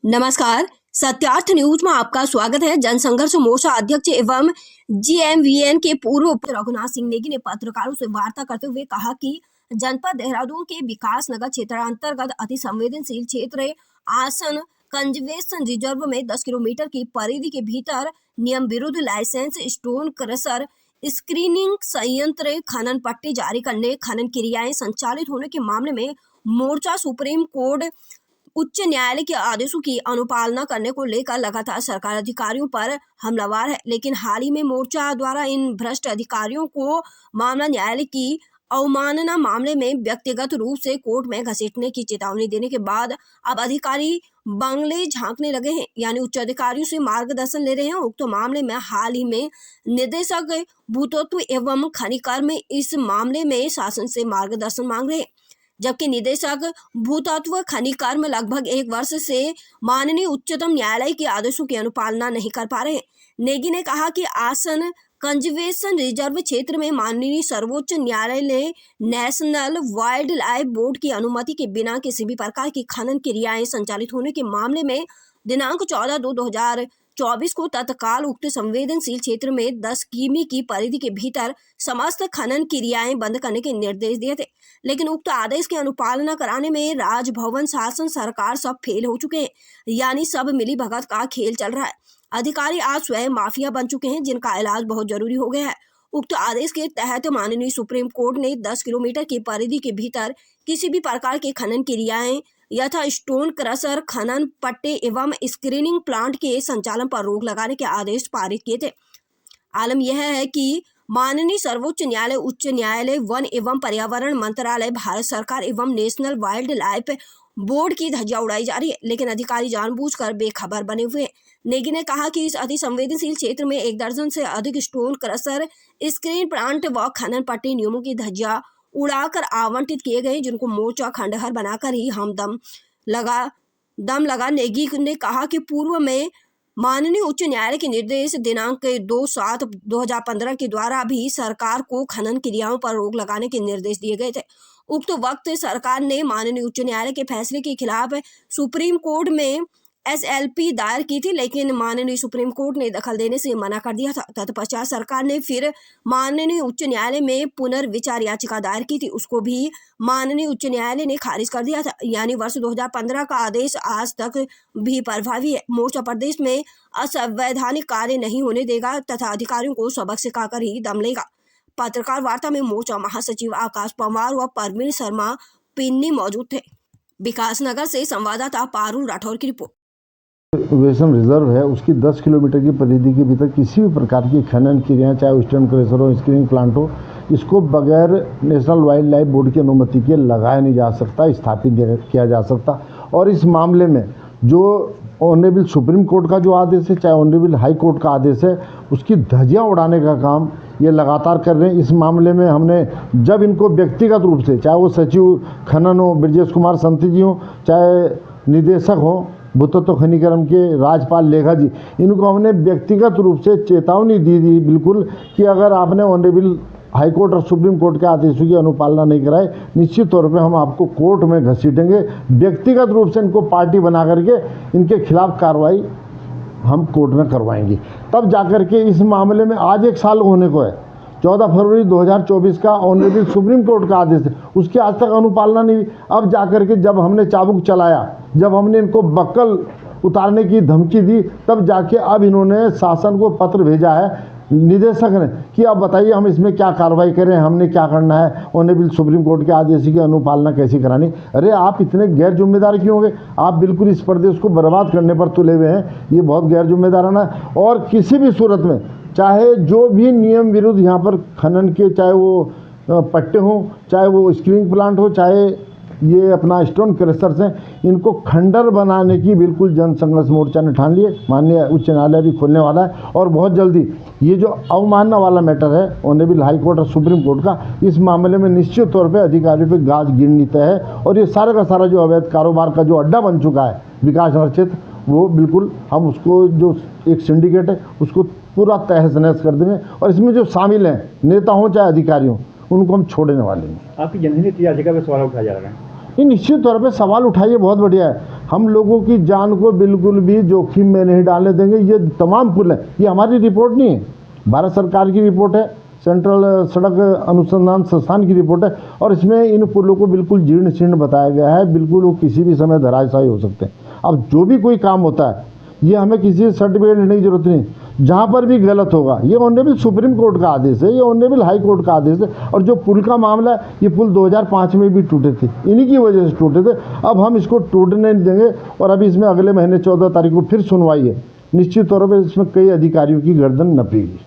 नमस्कार, सत्यार्थ न्यूज में आपका स्वागत है। जनसंघर्ष मोर्चा अध्यक्ष एवं जीएमवीएन के पूर्व रघुनाथ सिंह नेगी ने पत्रकारों से वार्ता करते हुए कहा कि जनपद देहरादून के विकास नगर क्षेत्र अंतर्गत अति संवेदनशील क्षेत्र आसन कंजर्वेशन रिजर्व में 10 किलोमीटर की परिधि के भीतर नियम विरुद्ध लाइसेंस स्टोन क्रशर स्क्रीनिंग संयंत्र खनन पट्टी जारी करने खनन क्रियाएं संचालित होने के मामले में मोर्चा सुप्रीम कोर्ट उच्च न्यायालय के आदेशों की अनुपालना करने को लेकर लगातार सरकार अधिकारियों पर हमलावर है। लेकिन हाल ही में मोर्चा द्वारा इन भ्रष्ट अधिकारियों को मामला न्यायालय की अवमानना मामले में व्यक्तिगत रूप से कोर्ट में घसीटने की चेतावनी देने के बाद अब अधिकारी बंगले झांकने लगे हैं, यानी उच्च अधिकारियों से मार्गदर्शन ले रहे हैं। उक्त मामले में हाल ही में निदेशक भूतत्व एवं खनिकर्म इस मामले में शासन से मार्गदर्शन मांग रहे हैं, जबकि निदेशक भूतत्व खनिकर्म लगभग 1 वर्ष से माननीय उच्चतम न्यायालय के आदेशों की अनुपालना नहीं कर पा रहे हैं। नेगी ने कहा कि आसन कंजर्वेशन रिजर्व क्षेत्र में माननीय सर्वोच्च न्यायालय ने नेशनल वाइल्ड लाइफ बोर्ड की अनुमति के बिना किसी भी प्रकार की खनन क्रियाएं संचालित होने के मामले में दिनांक 14/2/2024 को तत्काल उक्त संवेदनशील क्षेत्र में 10 किमी की परिधि के भीतर समस्त खनन क्रियाएं बंद करने के निर्देश दिए थे। लेकिन उक्त आदेश की अनुपालना कराने में राजभवन, शासन, सरकार सब फेल हो चुके हैं, यानी सब मिली भगत का खेल चल रहा है। अधिकारी आज स्वयं माफिया बन चुके हैं, जिनका इलाज बहुत जरूरी हो गया है। उक्त आदेश के तहत माननीय सुप्रीम कोर्ट ने 10 किलोमीटर की परिधि के भीतर किसी भी प्रकार की खनन क्रियाएं यथा स्टोन क्रशर, खनन पट्टे एवं स्क्रीनिंग प्लांट के संचालन पर रोक लगाने के आदेश पारित किए थे। आलम यह है कि माननीय सर्वोच्च न्यायालय, उच्च न्यायालय, वन एवं पर्यावरण मंत्रालय, भारत सरकार एवं नेशनल वाइल्ड लाइफ बोर्ड की धज्जियां उड़ाई जा रही है, लेकिन अधिकारी जानबूझकर बेखबर बने हुए हैं। नेगी ने कहा कि इस अति संवेदनशील क्षेत्र में 1 दर्जन से अधिक स्टोन क्रशर, स्क्रीन प्लांट व खनन पट्टी नियमों की धज्जियां उड़ाकर आवंटित किए गए, जिनको मोर्चा खंडहर बनाकर ही हम दम लगा। नेगी ने कहा कि पूर्व में माननीय उच्च न्यायालय के निर्देश दिनांक 2/7/2015 के द्वारा भी सरकार को खनन क्रियाओं पर रोक लगाने के निर्देश दिए गए थे। उक्त वक्त सरकार ने माननीय उच्च न्यायालय के फैसले के खिलाफ सुप्रीम कोर्ट में SLP दायर की थी, लेकिन माननीय सुप्रीम कोर्ट ने दखल देने से मना कर दिया था। तत्पश्चात सरकार ने फिर माननीय उच्च न्यायालय में पुनर्विचार याचिका दायर की थी, उसको भी माननीय उच्च न्यायालय ने खारिज कर दिया था, यानी वर्ष 2015 का आदेश आज तक भी प्रभावी है। मोर्चा प्रदेश में असंवैधानिक कार्य नहीं होने देगा तथा अधिकारियों को सबक सिखाकर ही दम लेगा। पत्रकार वार्ता में मोर्चा महासचिव आकाश पंवार व परवीन शर्मा पिन्नी मौजूद थे। विकास नगर से संवाददाता पारुल राठौर की रिपोर्ट। कंजर्वेशन रिजर्व है, उसकी 10 किलोमीटर की परिधि के भीतर किसी भी प्रकार की खनन क्रियाएं, चाहे स्टोन क्रशर हो, स्क्रीनिंग प्लांट हो, इसको बगैर नेशनल वाइल्ड लाइफ बोर्ड की अनुमति के लगाया नहीं जा सकता, स्थापित किया जा सकता। और इस मामले में जो ऑनरेबल सुप्रीम कोर्ट का जो आदेश है, चाहे ऑनरेबल हाई कोर्ट का आदेश है, उसकी धज्जियां उड़ाने का काम ये लगातार कर रहे हैं। इस मामले में हमने जब इनको व्यक्तिगत रूप से, चाहे वो सचिव खनन हो ब्रजेश कुमार संती जी हो, चाहे निदेशक हो भूतत्व खनिकर्म के राजपाल लेखा जी, इनको हमने व्यक्तिगत रूप से चेतावनी दी बिल्कुल कि अगर आपने ऑनरेबल हाई कोर्ट और सुप्रीम कोर्ट के आदेशों की अनुपालना नहीं कराए, निश्चित तौर पे हम आपको कोर्ट में घसीटेंगे। व्यक्तिगत रूप से इनको पार्टी बना करके इनके खिलाफ कार्रवाई हम कोर्ट में करवाएंगे। तब जाकर के इस मामले में आज 1 साल होने को है। 14 फरवरी 2024 का ऑनरेबल सुप्रीम कोर्ट का आदेश है, उसकी आज तक अनुपालना नहीं हुई। अब जाकर के जब हमने चाबुक चलाया, जब हमने इनको बक्कल उतारने की धमकी दी, तब जाके अब इन्होंने शासन को पत्र भेजा है निदेशक ने कि अब बताइए हम इसमें क्या कार्रवाई करें, हमने क्या करना है, ऑनरेबल सुप्रीम कोर्ट के आदेश की अनुपालना कैसी करानी। अरे आप इतने गैर जिम्मेदार क्यों हो गए? आप बिल्कुल इस प्रदेश को बर्बाद करने पर तुले हुए हैं, ये बहुत गैर जिम्मेदाराना है। और किसी भी सूरत में चाहे जो भी नियम विरुद्ध यहाँ पर खनन के, चाहे वो पट्टे हों, चाहे वो स्क्रीनिंग प्लांट हो, चाहे ये अपना स्टोन क्रशर्स हैं, इनको खंडर बनाने की बिल्कुल जनसंघर्ष मोर्चा ने ठान लिए। माननीय उच्च न्यायालय भी खोलने वाला है और बहुत जल्दी ये जो अवमानना वाला मैटर है ऑनरेबल हाई कोर्ट और सुप्रीम कोर्ट का, इस मामले में निश्चित तौर पे अधिकारियों पे गाज गिरनी तय है। और ये सारा का सारा जो अवैध कारोबार का जो अड्डा बन चुका है विकास नगर क्षेत्र, वो बिल्कुल हम उसको जो एक सिंडिकेट है उसको पूरा तहस नहस कर देंगे। और इसमें जो शामिल हैं नेता हों चाहे अधिकारी हों, उनको हम छोड़ने वाले नहीं। आपकी जनहित याचिका पे सवाल उठाया जा रहा है। ये निश्चित तौर पे सवाल उठाइए, बहुत बढ़िया है। हम लोगों की जान को बिल्कुल भी जोखिम में नहीं डालने देंगे। ये तमाम पुल है, ये हमारी रिपोर्ट नहीं है, भारत सरकार की रिपोर्ट है, सेंट्रल सड़क अनुसंधान संस्थान की रिपोर्ट है, और इसमें इन पुलों को बिल्कुल जीर्ण शीर्ण बताया गया है। बिल्कुल वो किसी भी समय धराशायी हो सकते हैं। अब जो भी कोई काम होता है, ये हमें किसी सर्टिफिकेट लेने की जरूरत नहीं। जहाँ पर भी गलत होगा, ये ऑनरेबल सुप्रीम कोर्ट का आदेश है, ये ऑनरेबल हाई कोर्ट का आदेश है। और जो पुल का मामला है, ये पुल 2005 में भी टूटे थे, इन्हीं की वजह से टूटे थे। अब हम इसको टूटने नहीं देंगे। और अभी इसमें अगले महीने 14 तारीख को फिर सुनवाई है। निश्चित तौर पर इसमें कई अधिकारियों की गर्दन नपेगी।